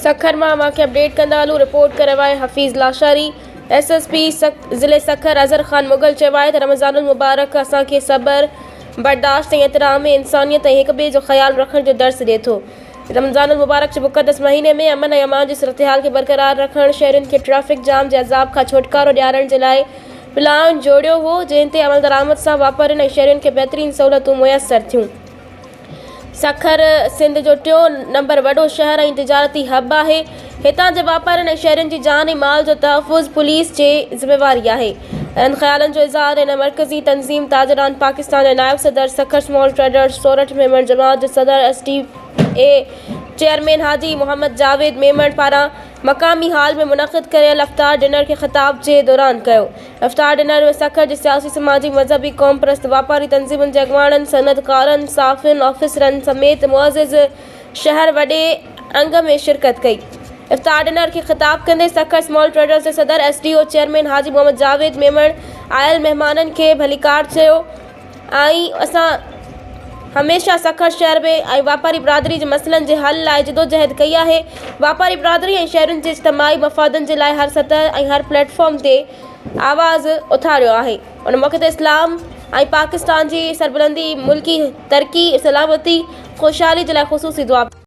सखर मां वाक़िआ अपडेट कंदा हलूं। रिपोर्ट करे विया हफ़ीज़ लाशारी। SSP ज़िले सखर अज़हर ख़ान मुग़ल चयो आहे त रमज़ानुल मुबारक असांखे सब्र, बर्दाश्त ऐं एहतराम, इंसानियत ऐं हिक ॿिए जो ख़्याल रखण जो दर्स ॾिए थो। रमज़ानुल मुबारक जे मुक़दस महीने में अमन ऐं अमान जी सूरतहाल खे बरक़रार रखण, शहरुनि खे ट्रैफ़िक जाम जे अज़ाब खां छुटकारो ॾियारण जे लाइ प्लान जोड़ियो हो, जंहिं ते अमल दरामद सां वापारियुनि ऐं शहरियुनि खे बहितरीन सहूलियतूं मुयसर थियूं। सखर सिंध जो टियों नंबर वॾो शहर ऐं तिजारती हब आहे। हितां जे वापारियुनि ऐं शहरियुनि जी जान ऐं माल जो तहफ़ुज़ पुलिस जी ज़िम्मेवारी आहे। इन्हनि ख़्यालनि जो इज़हार हिन मरकज़ी तंज़ीम ताजरान पाकिस्तान जे नायब सदर सखर स्मॉल ट्रेडर्स सोरठ मेमण जमात जे सदर STA चेयरमैन हाजी मोहम्मद जावेद मेमण पारां मक़ामी हाल में मुनक़िद कयल इफ्तार डिनर के ख़िताब जे दौरान कयो। इफ्तार डिनर में सखर जे सियासी, समाजी, मज़हबी, क़ौम परस्त वापारी तंज़ीमुनि जे अॻवाननि, सनअतकारनि, साफ़ियुनि, ऑफिसरनि समेत मुअज़्ज़िज़ शहर वॾे अंग में शिरकत कई। इफ्तार डिनर के ख़िताब कंदे सखर स्मॉल ट्रेडर्स जे सदर SDO चेयरमैन हाजी मोहम्मद जावेद मेमण आयल महिमाननि खे भलीकार चयो ऐं असां हमेशा सखर शहर में वापारी बिरादरी जे मसइलनि जे हल लाइ जिदोजहद कई आहे। वापारी बिरादरी ऐं शहरुनि जे इज्तिमाई मफ़ादनि जे लाइ हर सतह ऐं हर प्लेटफॉर्म ते आवाज़ उथारियो आहे। उन मौक़े ते इस्लाम ऐं पाकिस्तान जी सरबुलंदी, मुल्की तरक़ी, सलामती, ख़ुशहाली जे लाइ ख़ुसूसी दुआ